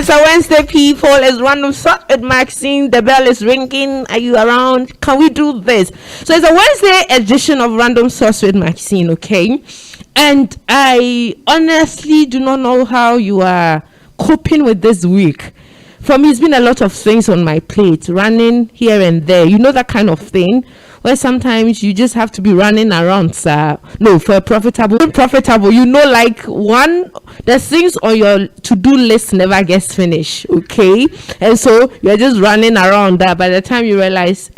It's a Wednesday, people. It's Random Thought with Maxine. The bell is ringing. Are you around? Can we do this? So it's a Wednesday edition of Random Thoughts with Maxine, okay? And I honestly do not know how you are coping with this week. For me, it's been a lot of things on my plate, running here and there. You know that kind of thing where sometimes you just have to be running around, sir. No, for profitable, you know, like the things on your to-do list never gets finished, okay? And so you're just running around that. By the time you realize,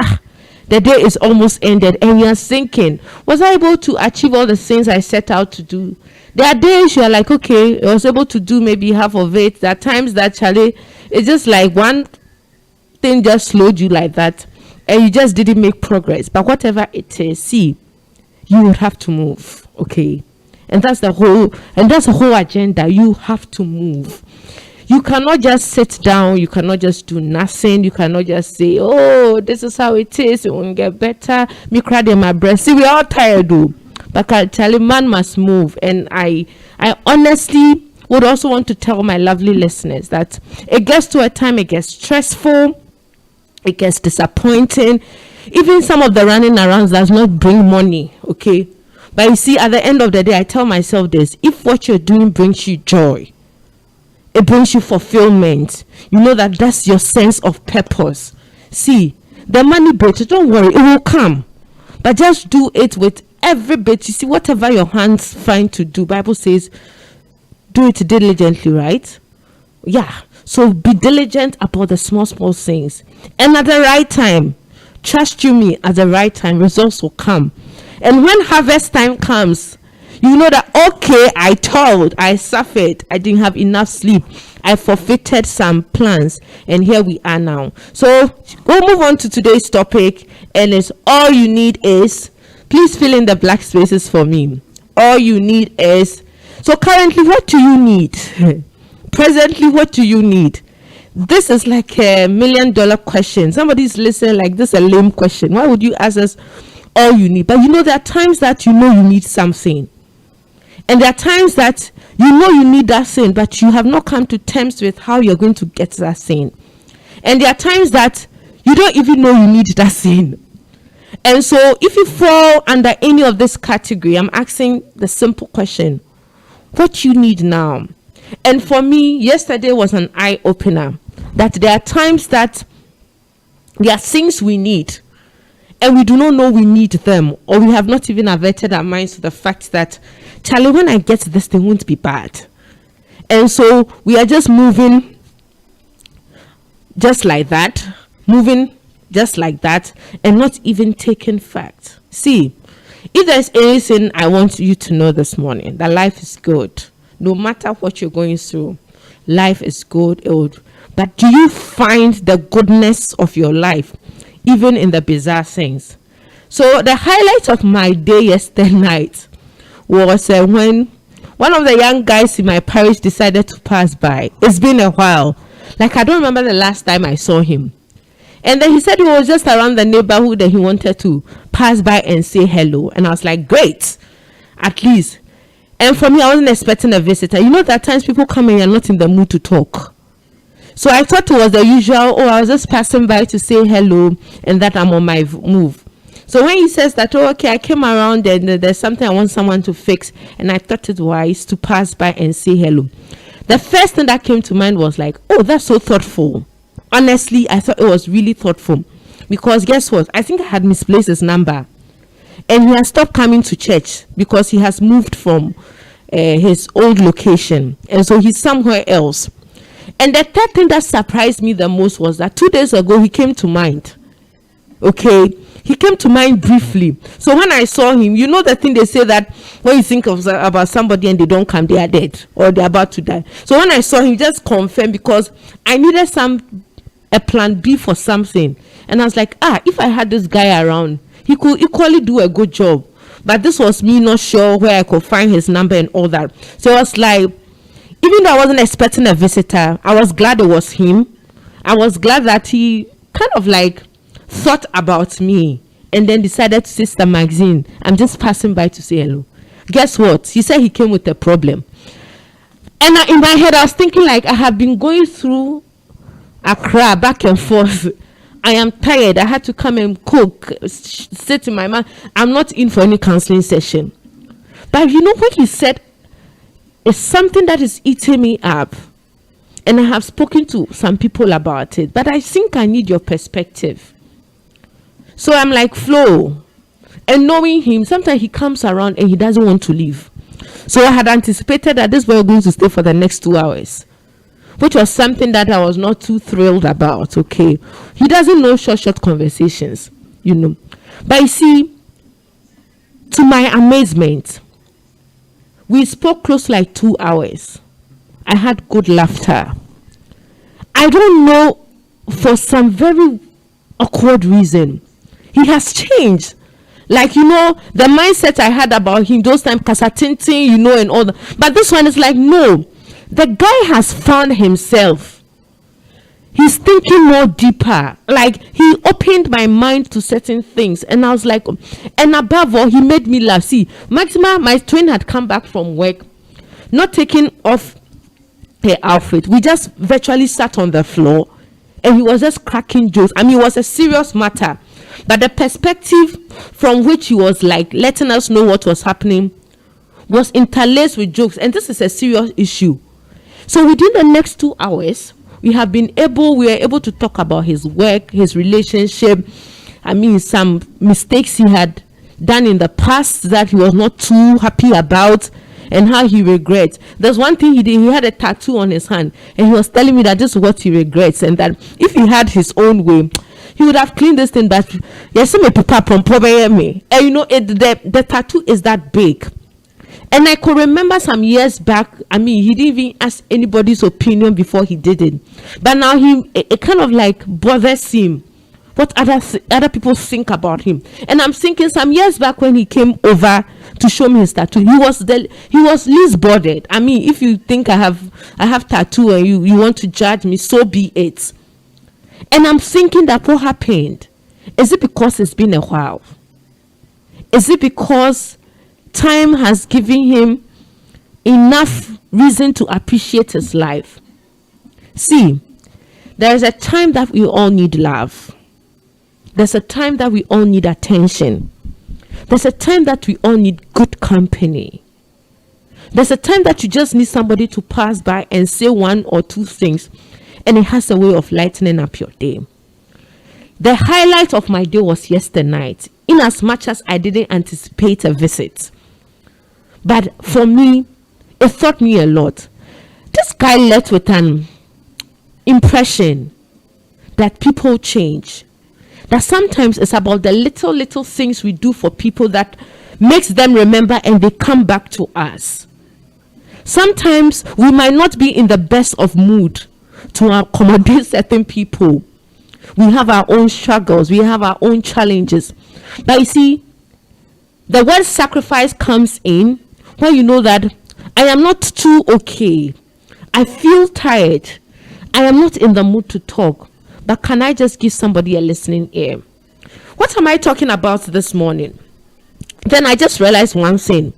the day is almost ended, and you're thinking, was I able to achieve all the things I set out to do? There are days you're like, okay, I was able to do maybe half of it. There are times that, Charlie, it's just like one thing just slowed you like that, and you just didn't make progress. But whatever it is, see, you would have to move, okay? And that's the whole agenda. You have to move. You cannot just sit down. You cannot just do nothing. You cannot just say, oh, this is how it is. It won't get better. Me cry in my breast. See, we're all tired, though. But I tell you, man must move. And I honestly would also want to tell my lovely listeners that it gets to a time, it gets stressful. It gets disappointing. Even some of the running around does not bring money, okay? But you see, at the end of the day, I tell myself this: if what you're doing brings you joy, it brings you fulfillment, you know that that's your sense of purpose. See, the money bit, don't worry, it will come. But just do it with every bit. You see, whatever your hands find to do, Bible says, do it diligently, right? Yeah. So be diligent about the small things. And at the right time, trust you me, at the right time, results will come. And when harvest time comes, you know that, okay, I toiled, I suffered, I didn't have enough sleep, I forfeited some plans, and here we are now. So we'll move on to today's topic, and it's all you need is, please fill in the black spaces for me. All you need is, so currently, what do you need? Presently, what do you need? This is like a $1 million question. Somebody's listening like this, a lame question. Why would you ask us all you need? But you know, there are times that you know you need something. And there are times that you know you need that thing, but you have not come to terms with how you're going to get that thing. And there are times that you don't even know you need that thing. And so if you fall under any of this category, I'm asking the simple question: what you need now? And for me, yesterday was an eye-opener that there are times that there are things we need and we do not know we need them, or we have not even averted our minds to the fact that, Charlie, when I get this, thing won't be bad. And so we are just moving just like that, and not even taking facts. See, if there's anything I want you to know this morning, that life is good. No matter what you're going through, life is good. But do you find the goodness of your life even in the bizarre things? So the highlight of my day yesterday night was when one of the young guys in my parish decided to pass by. It's been a while. Like, I don't remember the last time I saw him. And then he said he was just around the neighborhood and he wanted to pass by and say hello. And I was like, great, at least. And for me, I wasn't expecting a visitor. You know, that times people come and you're not in the mood to talk. So I thought it was the usual, I was just passing by to say hello and that I'm on my move. So when he says that, okay, I came around and there's something I want someone to fix, and I thought it wise to pass by and say hello. The first thing that came to mind was like, oh, that's so thoughtful. Honestly, I thought it was really thoughtful, because guess what? I think I had misplaced his number. And he has stopped coming to church because he has moved from his old location. And so he's somewhere else. And the third thing that surprised me the most was that 2 days ago, he came to mind. Okay? He came to mind briefly. So when I saw him, you know the thing they say that when you think about somebody and they don't come, they are dead or they're about to die. So when I saw him, just confirmed, because I needed a plan B for something. And I was like, if I had this guy around, he could equally do a good job. But this was me not sure where I could find his number and all that. So I was like, even though I wasn't expecting a visitor, I was glad it was him. I was glad that he kind of like thought about me and then decided to say, Sister Maxine, I'm just passing by to say hello. Guess what? He said he came with a problem. And in my head, I was thinking, like, I have been going through Accra back and forth. I am tired. I had to come and cook, sit in my mind. I'm not in for any counseling session. But you know what he said? It's something that is eating me up. And I have spoken to some people about it. But I think I need your perspective. So I'm like, Flo. And knowing him, sometimes he comes around and he doesn't want to leave. So I had anticipated that this boy was going to stay for the next 2 hours, which was something that I was not too thrilled about. Okay, he doesn't know short conversations, you know. But you see, to my amazement, we spoke close to like 2 hours. I had good laughter. I don't know, for some very awkward reason, he has changed. Like, you know, the mindset I had about him those times, Kasatintin, you know, and all that. But this one is like, no, the guy has found himself. He's thinking more deeper. Like, he opened my mind to certain things. And I was like, and above all, he made me laugh. See, Maxima, my twin, had come back from work, not taking off her outfit. We just virtually sat on the floor and he was just cracking jokes. I mean, it was a serious matter. But the perspective from which he was like letting us know what was happening was interlaced with jokes. And this is a serious issue. So within the next 2 hours, we were able to talk about his work, his relationship. I mean, some mistakes he had done in the past that he was not too happy about, and how he regrets. There's one thing he did. He had a tattoo on his hand, and he was telling me that this is what he regrets, and that if he had his own way, he would have cleaned this thing. But yes, me papa from me, and you know, the tattoo is that big. And I could remember some years back, I mean, he didn't even ask anybody's opinion before he did it. But now it kind of like bothers him what other people think about him. And I'm thinking some years back when he came over to show me his tattoo, he was least bothered. I mean, if you think I have tattoo and you want to judge me, so be it. And I'm thinking that what happened? Is it because it's been a while? Is it because time has given him enough reason to appreciate his life? See, there is a time that we all need love. There's a time that we all need attention. There's a time that we all need good company. There's a time that you just need somebody to pass by and say one or two things, and it has a way of lightening up your day. The highlight of my day was yesterday night, in as much as I didn't anticipate a visit. But for me, it taught me a lot. This guy left with an impression that people change. That sometimes it's about the little things we do for people that makes them remember and they come back to us. Sometimes we might not be in the best of mood to accommodate certain people. We have our own struggles. We have our own challenges. But you see, the word sacrifice comes in when you know that I am not too okay. I feel tired. I am not in the mood to talk. But can I just give somebody a listening ear? What am I talking about this morning? Then I just realized one thing.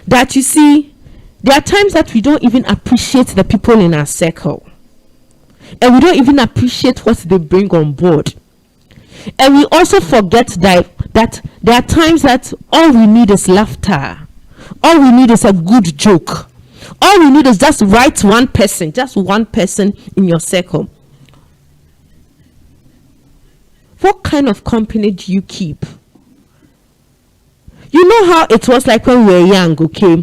That you see, there are times that we don't even appreciate the people in our circle. And we don't even appreciate what they bring on board. And we also forget that there are times that all we need is laughter. All we need is a good joke. All we need is just one person in your circle. What kind of company do you keep? You know how it was like when we were young, okay?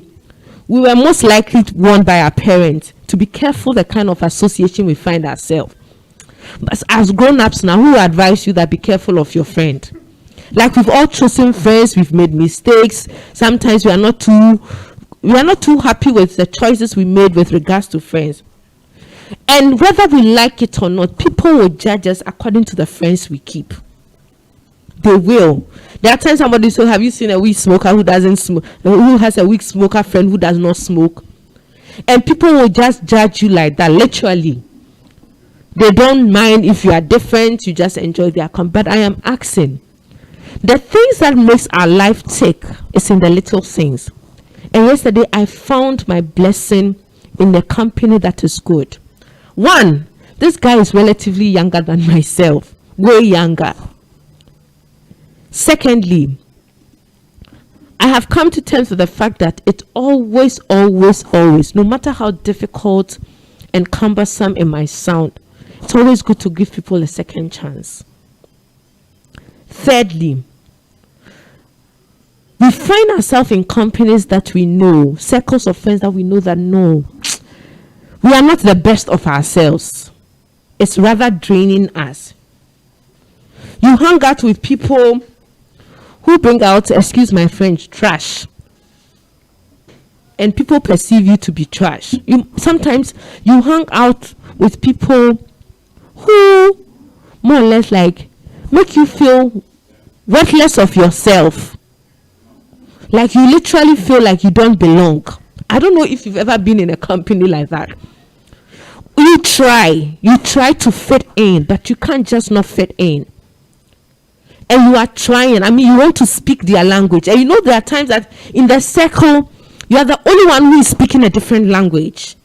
We were most likely warned by our parents to be careful the kind of association we find ourselves. But as grown-ups now, who advise you that be careful of your friend? Like, we've all chosen friends, we've made mistakes. Sometimes we are not too happy with the choices we made with regards to friends. And whether we like it or not, people will judge us according to the friends we keep. They will. There are times somebody says, have you seen a weed smoker who doesn't smoke, who has a weed smoker friend who does not smoke? And people will just judge you like that, literally. They don't mind if you are different, you just enjoy their company. But I am asking, the things that makes our life tick is in the little things. And yesterday I found my blessing in a company that is good. One, this guy is relatively younger than myself, way younger. Secondly, I have come to terms with the fact that it always, no matter how difficult and cumbersome it might sound, it's always good to give people a second chance. Thirdly, we find ourselves in companies that we know, circles of friends that we know that no, we are not the best of ourselves. It's rather draining us. You hang out with people who bring out, excuse my French, trash. And people perceive you to be trash. Sometimes you hang out with people who more or less like make you feel worthless of yourself. Like you literally feel like you don't belong. I don't know if you've ever been in a company like that. You try to fit in, but you can't just not fit in. And you are trying. I mean, you want to speak their language. And you know there are times that in the circle, you are the only one who is speaking a different language.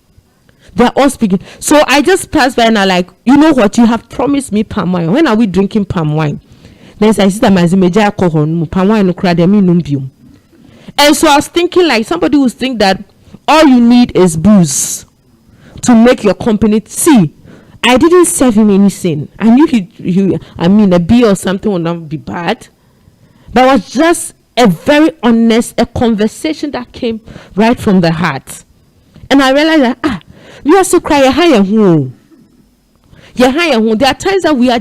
They are all speaking. So I just passed by and I'm like, you know what? You have promised me palm wine. When are we drinking palm wine? Then I see that palm wine. And so I was thinking like somebody would think that all you need is booze to make your company. See, I didn't serve him anything. I knew a beer or something would not be bad. But it was just a very honest, a conversation that came right from the heart. And I realized that, you are so crying, there are times that we are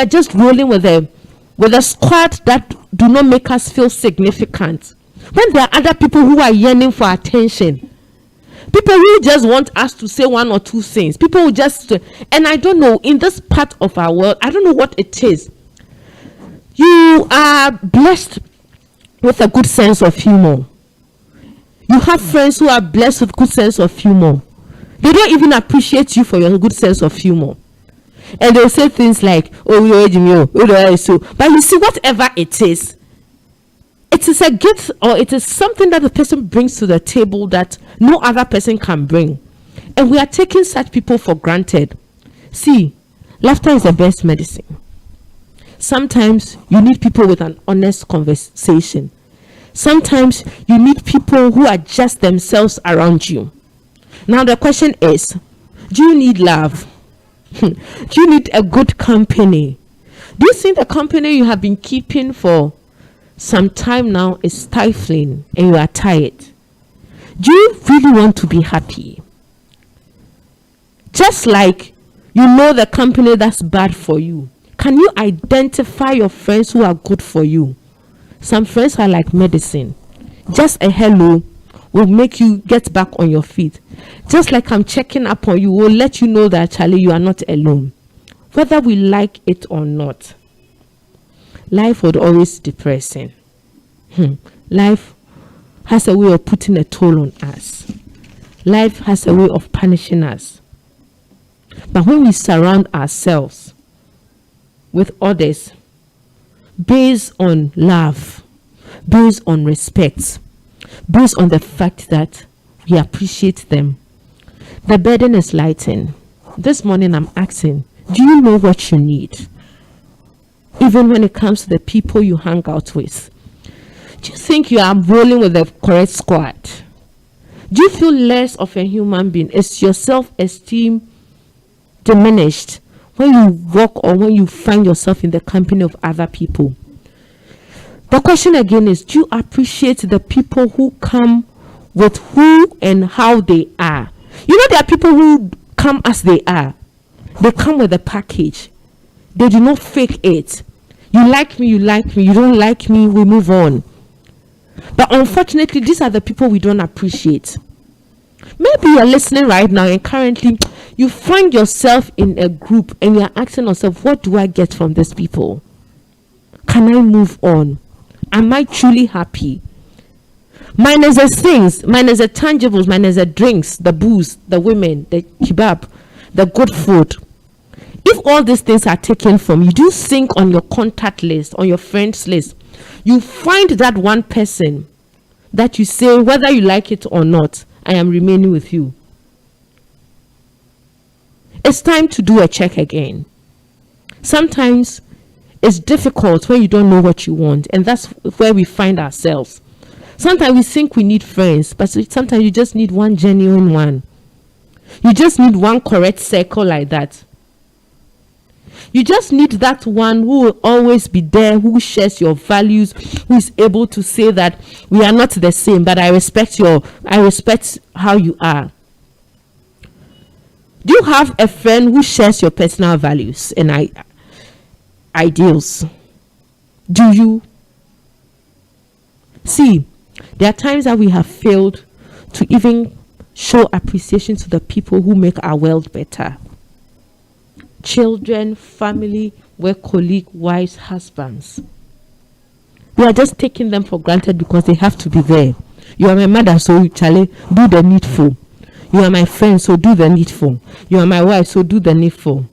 just rolling with a squad that do not make us feel significant. When there are other people who are yearning for attention, people who just want us to say one or two things, people who just, and I don't know, in this part of our world, I don't know what it is. You are blessed with a good sense of humor. You have friends who are blessed with good sense of humor. They don't even appreciate you for your good sense of humor. And they'll say things like, so. But you see, whatever it is a gift or it is something that the person brings to the table that no other person can bring. And we are taking such people for granted. See, laughter is the best medicine. Sometimes you need people with an honest conversation. Sometimes you need people who are just themselves around you. Now the question is, do you need love? Do you need a good company? Do you think the company you have been keeping for some time now is stifling and you are tired? Do you really want to be happy? Just like you know the company that's bad for you, can you identify your friends who are good for you? Some friends are like medicine. Just a hello will make you get back on your feet. Just like I'm checking up on you, will let you know that Charlie, you are not alone. Whether we like it or not, life would always be depressing. Life has a way of putting a toll on us. Life has a way of punishing us. But when we surround ourselves with others based on love, based on respect, based on the fact that we appreciate them, the burden is lightened. This morning I'm asking, do you know what you need? Even when it comes to the people you hang out with. Do you think you are rolling with the correct squad? Do you feel less of a human being? Is your self-esteem diminished when you walk or when you find yourself in the company of other people? The question again is, do you appreciate the people who come with who and how they are? You know, there are people who come as they are. They come with a package. They do not fake it. You like me, you like me. You don't like me, we move on. But unfortunately, these are the people we don't appreciate. Maybe you're listening right now and currently you find yourself in a group and you're asking yourself, what do I get from these people? Can I move on? Am I truly happy? Minus the things, minus the tangibles, minus the drinks, the booze, the women, the kebab, the good food. If all these things are taken from you, do you think on your contact list, on your friends list, you find that one person that you say, whether you like it or not, I am remaining with you. it's time to do a check again. Sometimes it's difficult when you don't know what you want, and that's where we find ourselves. Sometimes we think we need friends, but sometimes you just need one genuine one. You just need one correct circle like that. You just need that one who will always be there, who shares your values, who is able to say that we are not the same, but I respect how you are. Do you have a friend who shares your personal values and ideals? Do you? See, there are times that we have failed to even show appreciation to the people who make our world better. Children, family, work colleague, wives, husbands. We are just taking them for granted because they have to be there. You are my mother, so Charlie, do the needful. You are my friend, so do the needful. You are my wife, so do the needful.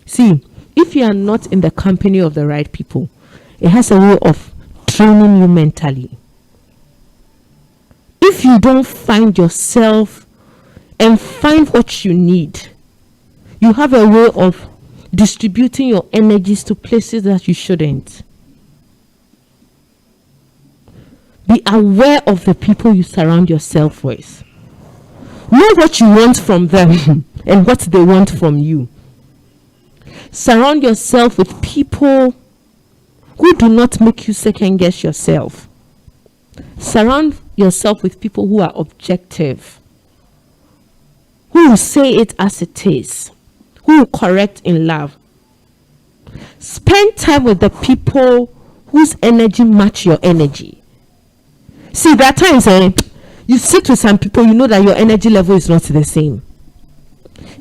See, if you are not in the company of the right people, it has a way of training you mentally. If you don't find yourself and find what you need, you have a way of distributing your energies to places that you shouldn't. Be aware of the people you surround yourself with. Know what you want from them and what they want from you. Surround yourself with people who do not make you second guess yourself. Surround yourself with people who are objective, who will say it as it is, who will correct in love. Spend time with the people whose energy match your energy. See, there are times you sit with some people, you know that your energy level is not the same.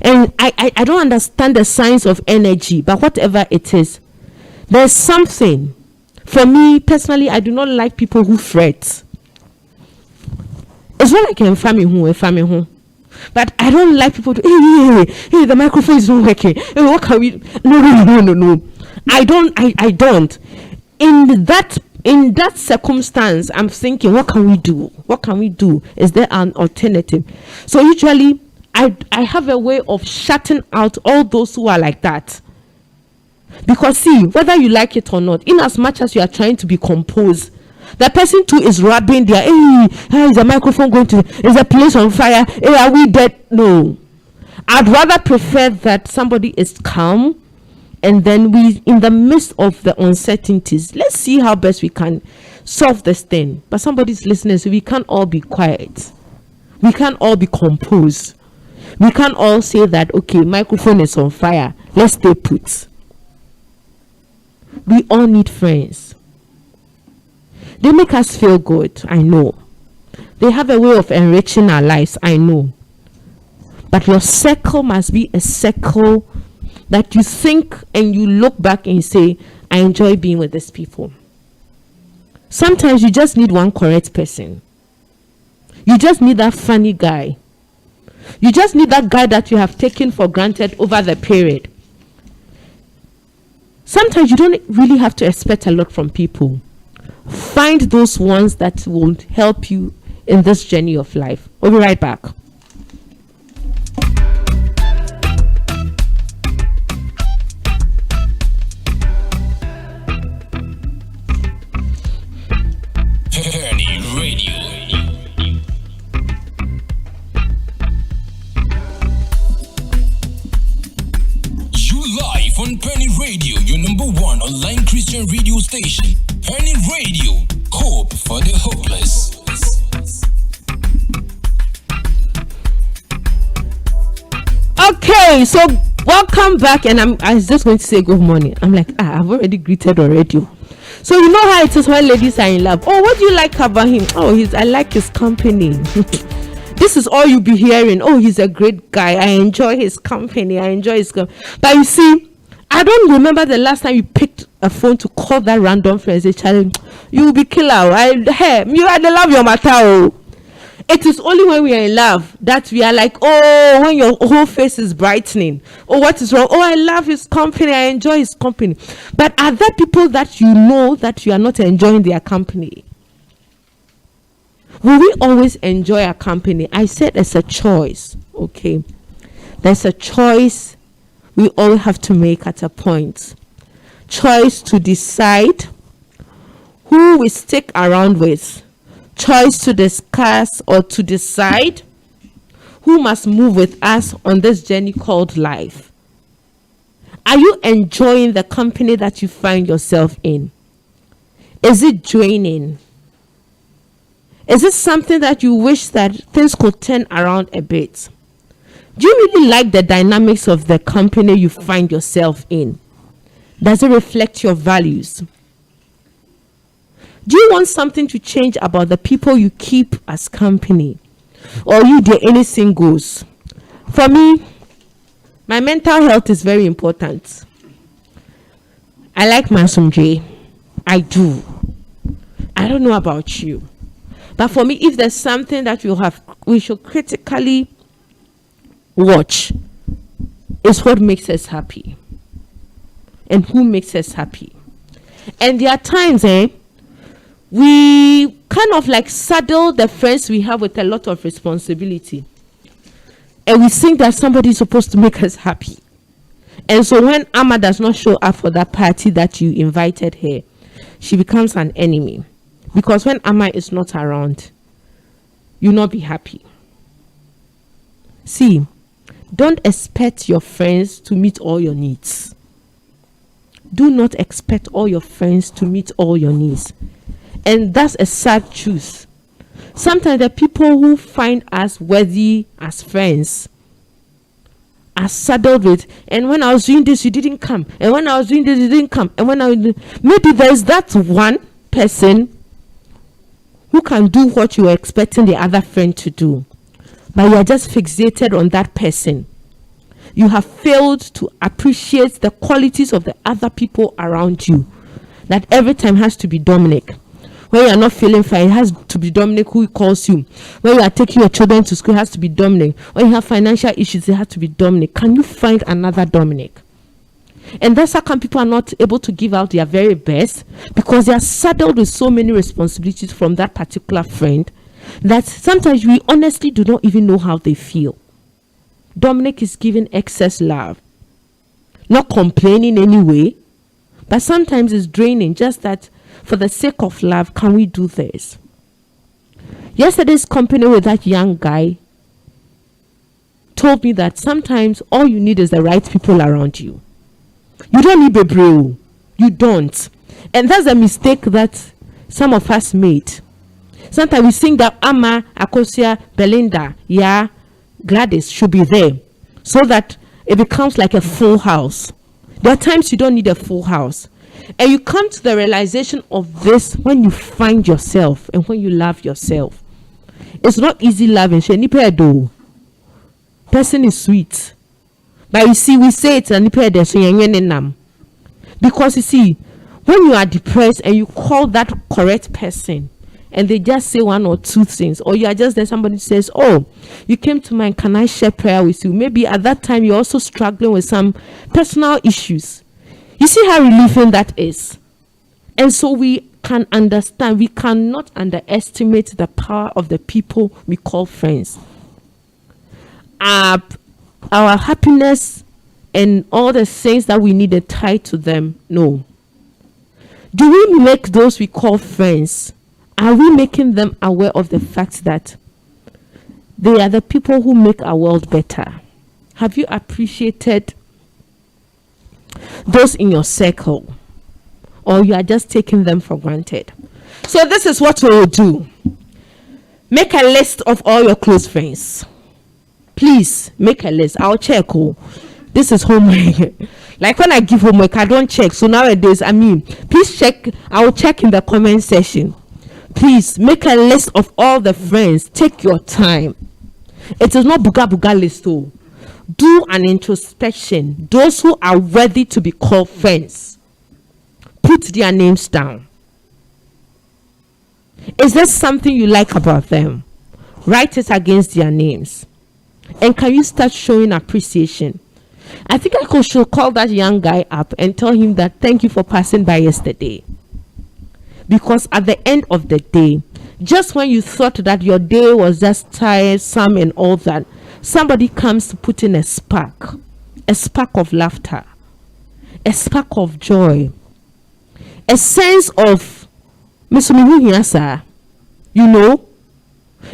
And I don't understand the science of energy, but whatever it is, there's something. For me personally, I do not like people who fret. It's not like a family, but I don't like people to hey, the microphone is not working. Hey, what can we? No. I don't. In that circumstance, I'm thinking, what can we do? What can we do? Is there an alternative? So usually, I have a way of shutting out all those who are like that. Because see, whether you like it or not, in as much as you are trying to be composed, the person too is rubbing their, is the microphone going to, is the place on fire? Hey, are we dead? No. I'd rather prefer that somebody is calm, and then we, in the midst of the uncertainties, let's see how best we can solve this thing. But somebody's listening, so we can't all be quiet. We can't all be composed. We can't all say that, okay, microphone is on fire. Let's stay put. We all need friends. They make us feel good, I know. They have a way of enriching our lives, I know. But your circle must be a circle that you think and you look back and say, I enjoy being with these people. Sometimes you just need one correct person. You just need that funny guy. You just need that guy that you have taken for granted over the period. Sometimes you don't really have to expect a lot from people. Find those ones that will help you in this journey of life. We'll be right back. Peny Radio. You live on Peny Radio, your number one online Christian radio station. Peny Radio, hope for the hopeless. Okay, so welcome back, and I was just going to say good morning. I'm like, I've already greeted already. So you know how it is when ladies are in love. Oh, what do you like about him? Oh, I like his company. This is all you'll be hearing. Oh, he's a great guy. I enjoy his company. But you see, I don't remember the last time you picked a phone to call that random friend. Say, Charlie, you will be killer. You are the love your matter. It is only when we are in love that we are like, oh, when your whole face is brightening. Oh, what is wrong? Oh, I love his company. I enjoy his company. But are there people that you know that you are not enjoying their company? Will we always enjoy our company? I said it's a choice. Okay. There's a choice we all have to make at a point. Choice to decide who we stick around with. Choice to discuss or to decide who must move with us on this journey called life. Are you enjoying the company that you find yourself in? Is it draining? Is it something that you wish that things could turn around a bit? Do you really like the dynamics of the company you find yourself in? Does it reflect your values? Do you want something to change about the people you keep as company? Or you there anything goes? For me, my mental health is very important. I like PenyGh. I do. I don't know about you. But for me, if there's something that we should critically watch, is what makes us happy. And who makes us happy. And there are times, we kind of like saddle the friends we have with a lot of responsibility. And we think that somebody is supposed to make us happy. And so when Amma does not show up for that party that you invited her, she becomes an enemy. Because when Amma is not around, you'll not be happy. See, don't expect your friends to meet all your needs. Do not expect all your friends to meet all your needs. And that's a sad truth. Sometimes the people who find us worthy as friends are saddled with, and when I was doing this, you didn't come. And when I was doing this, you didn't come. And when maybe there's that one person who can do what you were expecting the other friend to do. But you are just fixated on that person. You have failed to appreciate the qualities of the other people around you. That every time has to be Dominic. When you are not feeling fine, it has to be Dominic who calls you. When you are taking your children to school, it has to be Dominic. When you have financial issues, it has to be Dominic. Can you find another Dominic? And that's how come people are not able to give out their very best, because they are saddled with so many responsibilities from that particular friend that sometimes we honestly do not even know how they feel. Dominic is giving excess love, not complaining anyway, but sometimes it's draining. Just that for the sake of love, can we do this? Yesterday's company with that young guy told me that sometimes all you need is the right people around you. You don't need Bebreu. You don't. And that's a mistake that some of us made. Sometimes we think that Amma, Akosia, Belinda, Gladys should be there, so that it becomes like a full house. There are times you don't need a full house. And you come to the realization of this when you find yourself and when you love yourself. It's not easy loving. Person is sweet. But you see, we say it's a because you see, when you are depressed and you call that correct person and they just say one or two things, or you are just there, somebody says, oh, you came to mine, can I share prayer with you? Maybe at that time you're also struggling with some personal issues. You see how relieving that is. And so we can understand, we cannot underestimate the power of the people we call friends. Our happiness and all the things that we need are tied to them. No. Do we make those we call friends? Are we making them aware of the fact that they are the people who make our world better? Have you appreciated those in your circle? Or you are just taking them for granted? So this is what we will do. Make a list of all your close friends. Please make a list. I'll check. This is homework. Like when I give homework, I don't check. So nowadays, please check. I will check in the comment section. Please make a list of all the friends. Take your time. It is not buga list. Do an introspection. Those who are worthy to be called friends, put their names down. Is there something you like about them? Write it against their names. And can you start showing appreciation? I think should call that young guy up and tell him that thank you for passing by yesterday. Because at the end of the day, just when you thought that your day was just tiresome and all that, somebody comes to put in a spark of laughter, a spark of joy, a sense of, you know.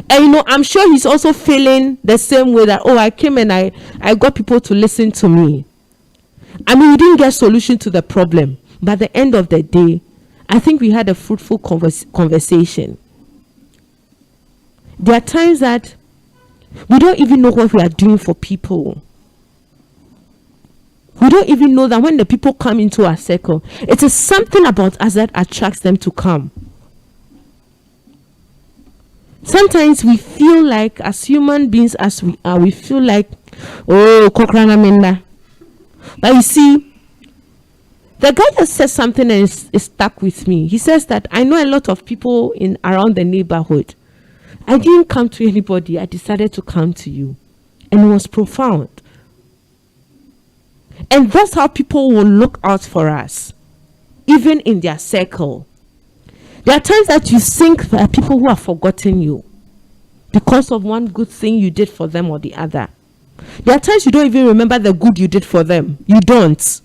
And you know, I'm sure he's also feeling the same way that, oh, I came and I got people to listen to me. I mean, we didn't get solution to the problem, but at the end of the day, I think we had a fruitful conversation. There are times that we don't even know what we are doing for people. We don't even know that when the people come into our circle, it is something about us that attracts them to come. Sometimes we feel like, as human beings as we are, we feel like, oh, Kokrana Menda. But you see, the guy just said something and is stuck with me. He says that I know a lot of people in around the neighborhood. I didn't come to anybody. I decided to come to you. And it was profound. And that's how people will look out for us, even in their circle. There are times that you think there are people who have forgotten you because of one good thing you did for them or the other. There are times you don't even remember the good you did for them. You don't.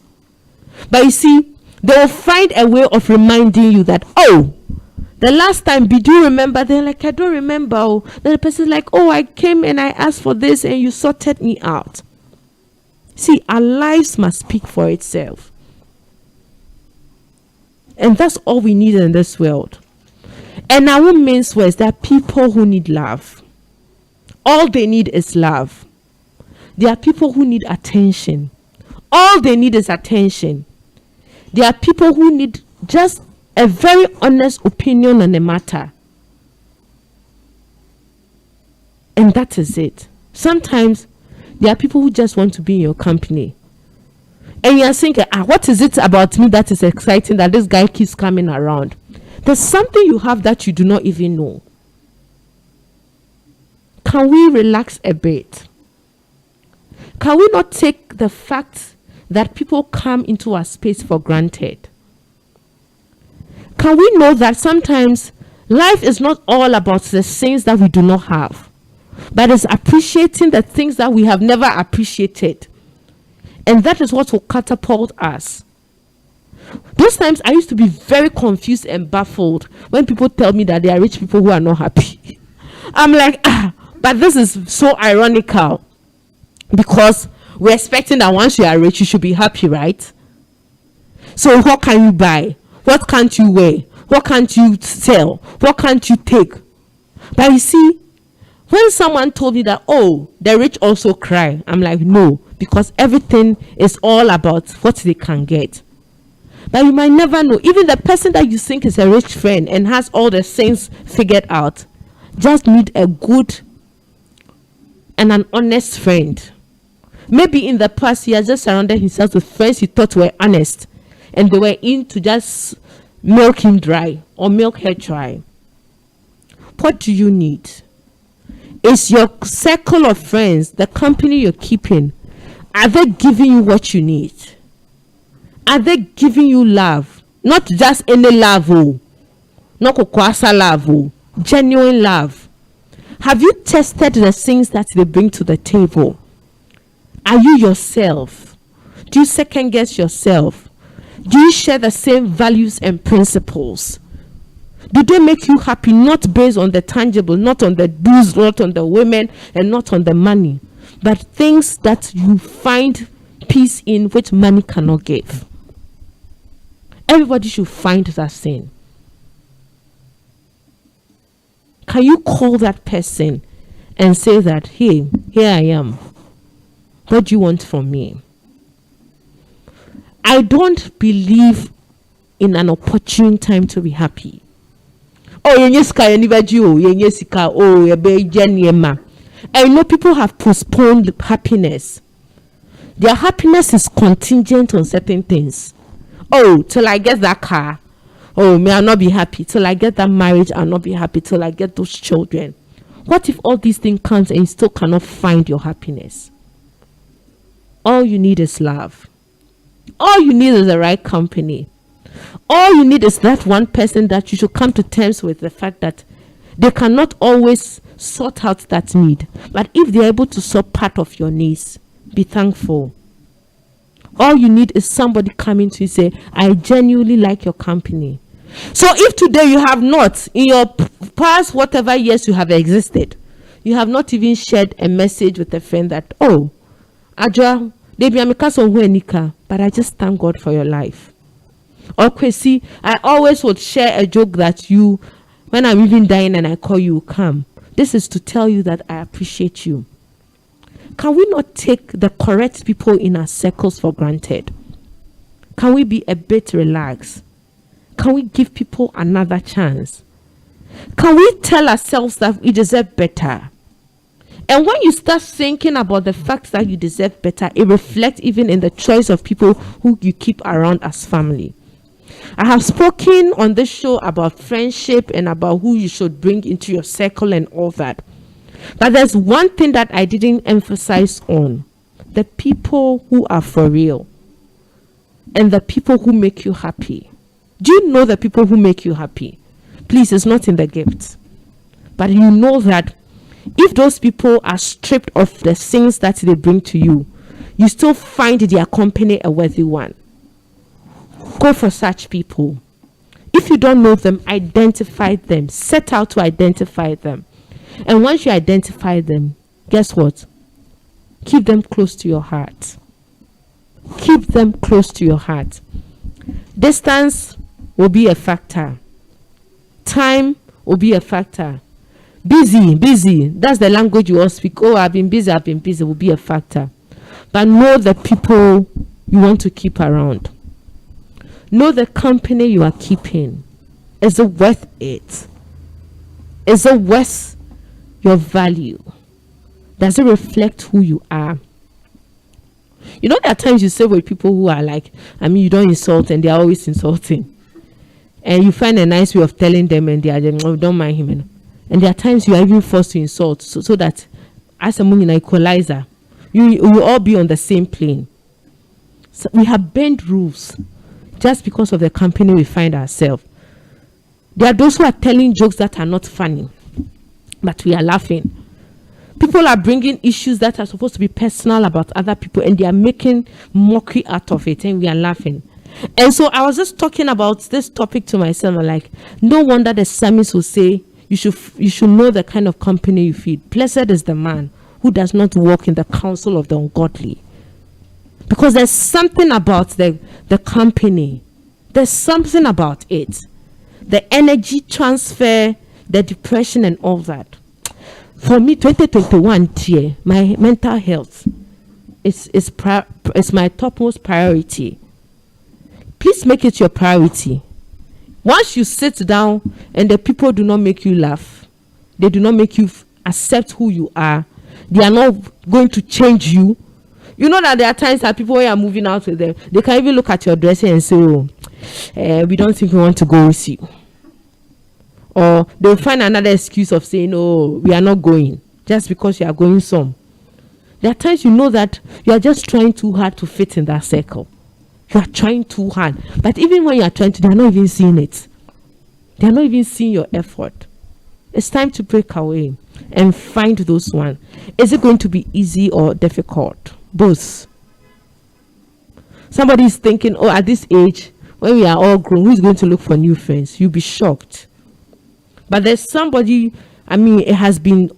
But you see, they will find a way of reminding you that, oh, the last time, do you remember? They're like, I don't remember. Oh. Then the person's like, oh, I came and I asked for this and you sorted me out. See, our lives must speak for itself. And that's all we need in this world. And I won't mince words. There are people who need love. All they need is love. There are people who need attention. All they need is attention. There are people who need just a very honest opinion on a matter. And that is it. Sometimes there are people who just want to be in your company. And you are thinking, what is it about me that is exciting that this guy keeps coming around? There's something you have that you do not even know. Can we relax a bit? Can we not take the fact that people come into our space for granted? Can we know that sometimes life is not all about the things that we do not have, but it's appreciating the things that we have never appreciated? And that is what will catapult us. Those times I used to be very confused and baffled when people tell me that there are rich people who are not happy. I'm like, but this is so ironical, because we're expecting that once you are rich, you should be happy, right? So what can you buy? What can't you wear? What can't you sell? What can't you take? But you see, when someone told me that, oh, the rich also cry, I'm like, no, because everything is all about what they can get. But you might never know. Even the person that you think is a rich friend and has all the things figured out, just need a good and an honest friend. Maybe in the past he has just surrounded himself with friends he thought were honest, and they were in to just milk him dry or milk her dry. What do you need? Is your circle of friends, the company you're keeping, are they giving you what you need? Are they giving you love? Not just any love, not kokwasa love, genuine love. Have you tested the things that they bring to the table? Are you yourself? Do you second guess yourself? Do you share the same values and principles? Do they make you happy, not based on the tangible, not on the dues, not on the women, and not on the money, but things that you find peace in, which money cannot give? Everybody should find that thing. Can you call that person and say that, hey, here I am. What do you want from me? I don't believe in an opportune time to be happy. Oh, I know people have postponed happiness. Their happiness is contingent on certain things. Oh, till I get that car. Oh, may I not be happy. Till I get that marriage, I'll not be happy. Till I get those children. What if all these things comes and you still cannot find your happiness? All you need is love. All you need is the right company. All you need is that one person that you should come to terms with the fact that they cannot always sort out that need. But if they're able to sort part of your needs, be thankful. All you need is somebody coming to you say, I genuinely like your company. So if today you have not, in your past whatever years you have existed, you have not even shared a message with a friend that, oh, Adra, but I just thank God for your life. Or Kwesi, I always would share a joke that you, when I'm even dying and I call you, come. This is to tell you that I appreciate you. Can we not take the correct people in our circles for granted? Can we be a bit relaxed? Can we give people another chance? Can we tell ourselves that we deserve better? And when you start thinking about the fact that you deserve better, it reflects even in the choice of people who you keep around as family. I have spoken on this show about friendship and about who you should bring into your circle and all that. But there's one thing that I didn't emphasize on: the people who are for real and the people who make you happy. Do you know the people who make you happy? Please, it's not in the gifts. But you know that if those people are stripped of the things that they bring to you, you still find their company a worthy one. Go for such people. If you don't know them, identify them. Set out to identify them. And once you identify them, guess what? Keep them close to your heart. Keep them close to your heart. Distance will be a factor. Time will be a factor. Busy. That's the language you all speak. Oh, I've been busy will be a factor. But know the people you want to keep around. Know the company you are keeping. Is it worth it? Is it worth your value? Does it reflect who you are? You know, there are times you say with people who are like, you don't insult, and they're always insulting. And you find a nice way of telling them, and they are just, oh, don't mind him. And there are times you are even forced to insult, so that as a an equalizer, you all be on the same plane. So we have bent rules just because of the company we find ourselves. There are those who are telling jokes that are not funny, but we are laughing. People are bringing issues that are supposed to be personal about other people, and they are making mockery out of it, and we are laughing. And so I was just talking about this topic to myself, like, no wonder the psalmist will say, you should know the kind of company you feed. Blessed is the man who does not walk in the counsel of the ungodly. Because there's something about the company. There's something about it. The energy transfer, the depression and all that. For me, 2021 year, my mental health is my topmost priority. Please make it your priority. Once you sit down and the people do not make you laugh, they do not make you accept who you are, they are not going to change you. You know that there are times that people, when you are moving out with them, they can even look at your dressing and say, oh, we don't think we want to go with you. Or they'll find another excuse of saying, oh, we are not going, just because you are going some. There are times you know that you are just trying too hard to fit in that circle. You are trying too hard. But even when you are trying to, they are not even seeing it. They are not even seeing your effort. It's time to break away and find those ones. Is it going to be easy or difficult? Both. Somebody is thinking, oh, at this age, when we are all grown, who is going to look for new friends? You'll be shocked. But there's somebody, it has been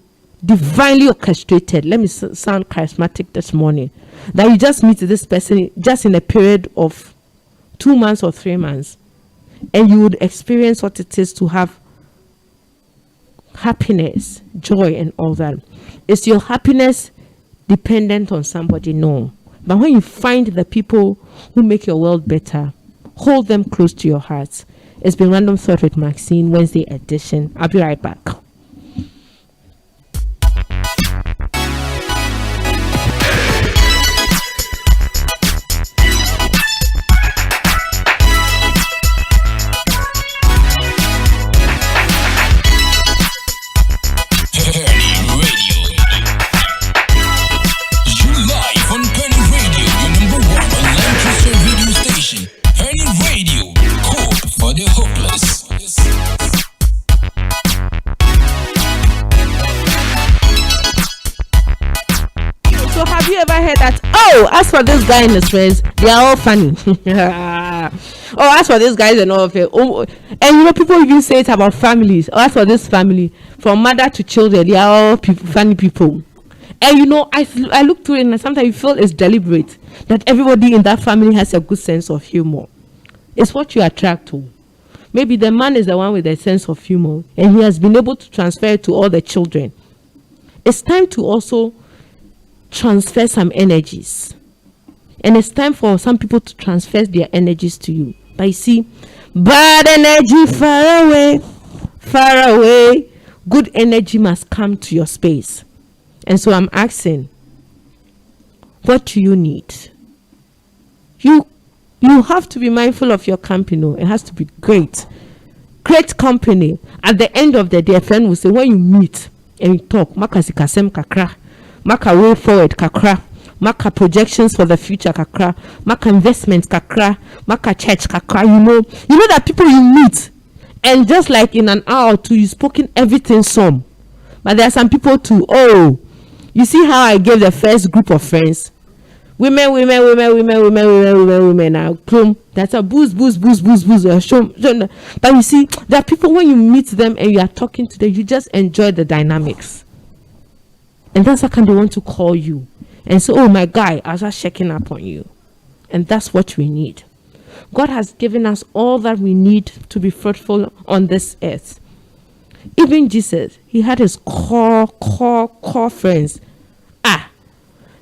divinely orchestrated. Let me sound charismatic this morning. That you just meet this person just in a period of 2 months or 3 months. And you would experience what it is to have happiness, joy and all that. Is your happiness dependent on somebody? No. But when you find the people who make your world better, hold them close to your heart. It's been Random Thought with Maxine, Wednesday edition. I'll be right back. Have you ever heard that? Oh, as for this guy and his friends, they are all funny. Oh, as for these guys and all of it. Oh, and you know, people even say it about families. Oh, as for this family, from mother to children, they are all funny people. And you know, I look through it and sometimes you feel it's deliberate that everybody in that family has a good sense of humor. It's what you attract to. Maybe the man is the one with a sense of humor and he has been able to transfer it to all the children. It's time to also transfer some energies. And it's time for some people to transfer their energies to you. But you see, bad energy far away, far away. Good energy must come to your space. And so I'm asking, what do you need? You have to be mindful of your company. It has to be great. Great company. At the end of the day, a friend will say, when you meet and you talk, maka sikasem kakra, maka way forward kakra, maka projections for the future kakra, maka investments kakra, maka church kakra. You know that people you meet, and just like in an hour or two, you spoken everything some. But there are some people too. Oh, you see how I gave the first group of friends? Women. Now, that's a booze. But you see, there are people when you meet them and you are talking to them, you just enjoy the dynamics. And that's how come they want to call you. And so, oh my guy, I was just checking up on you. And that's what we need. God has given us all that we need to be fruitful on this earth. Even Jesus, he had his core friends.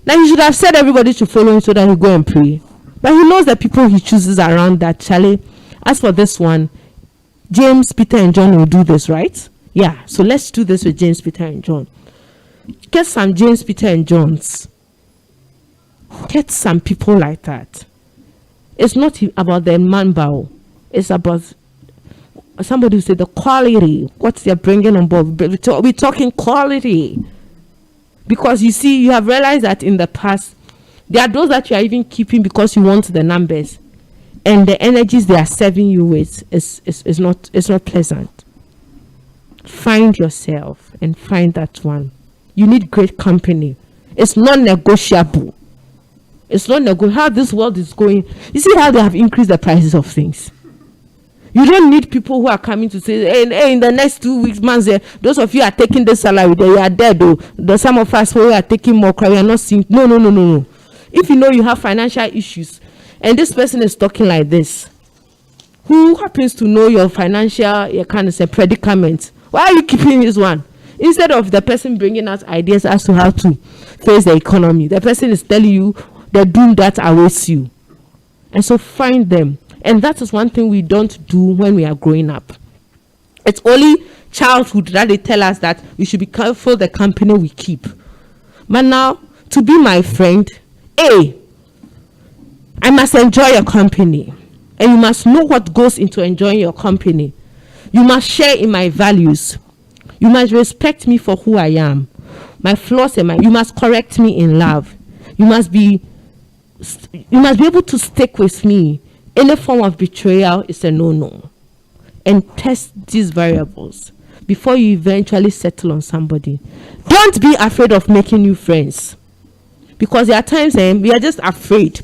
Now you should have said everybody should follow him so that he go and pray. But he knows the people he chooses around that. Charlie, as for this one, James, Peter, and John will do this, right? Yeah, so let's do this with James, Peter, and John. Get some James, Peter, and Johns. Get some people like that. It's not about the man bow. It's about somebody who said the quality, what they're bringing on board. We're talking quality. Because you see, you have realized that in the past, there are those that you are even keeping because you want the numbers. And the energies they are serving you with is not pleasant. Find yourself and find that one. You need great company. It's not negotiable. It's not negotiable. How this world is going. You see how they have increased the prices of things. You don't need people who are coming to say, hey, in the next 2 weeks, man, those of you are taking this salary, they are dead. Though some of us who are taking more, we are not seeing. No. If you know you have financial issues, and this person is talking like this, who happens to know your financial kind of predicament? Why are you keeping this one? Instead of the person bringing out ideas as to how to face the economy, the person is telling you the doom that awaits you. And so find them. And that is one thing we don't do when we are growing up. It's only childhood that they tell us that we should be careful the company we keep. But now, to be my friend, I must enjoy your company. And you must know what goes into enjoying your company. You must share in my values. You must respect me for who I am. My flaws and you must correct me in love. You must be able to stick with me. Any form of betrayal is a no-no. And test these variables before you eventually settle on somebody. Don't be afraid of making new friends. Because there are times we are just afraid.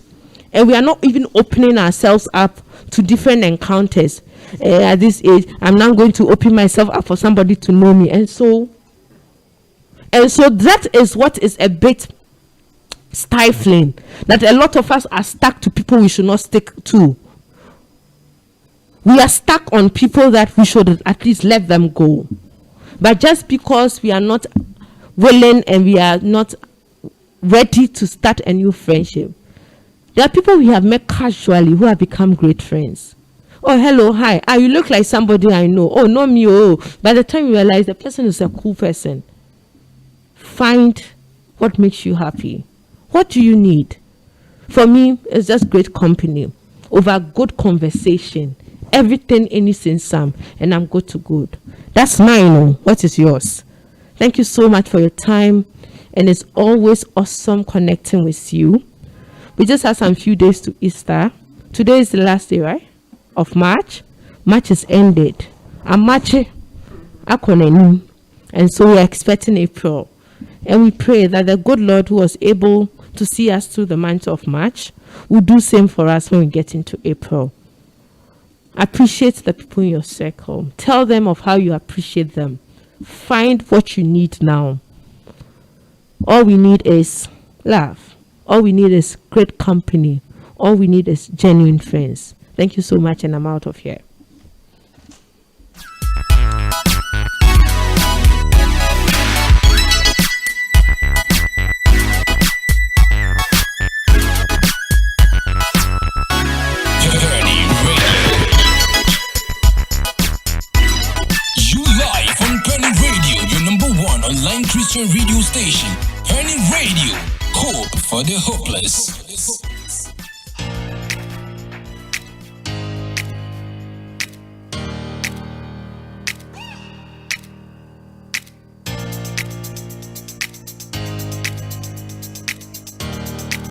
And we are not even opening ourselves up to different encounters. At this age, I'm now going to open myself up for somebody to know me. And so that is what is a bit stifling, that a lot of us are stuck to people we should not stick to. We are stuck on people that we should at least let them go. But just because we are not willing and we are not ready to start a new friendship, there are people we have met casually who have become great friends. Oh, hello, hi. You look like somebody I know. Oh, no me. Oh, by the time you realize the person is a cool person, find what makes you happy. What do you need? For me, it's just great company over good conversation. Everything, anything, some, and I'm good to good. That's mine. What is yours? Thank you so much for your time, and it's always awesome connecting with you. We just have some few days to Easter. Today is the last day, right, of March. March is ended. And March, and so we're expecting April. And we pray that the good Lord who was able to see us through the month of March will do same for us when we get into April. Appreciate the people in your circle. Tell them of how you appreciate them. Find what you need now. All we need is love. All we need is great company. All we need is genuine friends. Thank you so much, and I'm out of here. Christian radio station, Peny Radio, hope for the hopeless.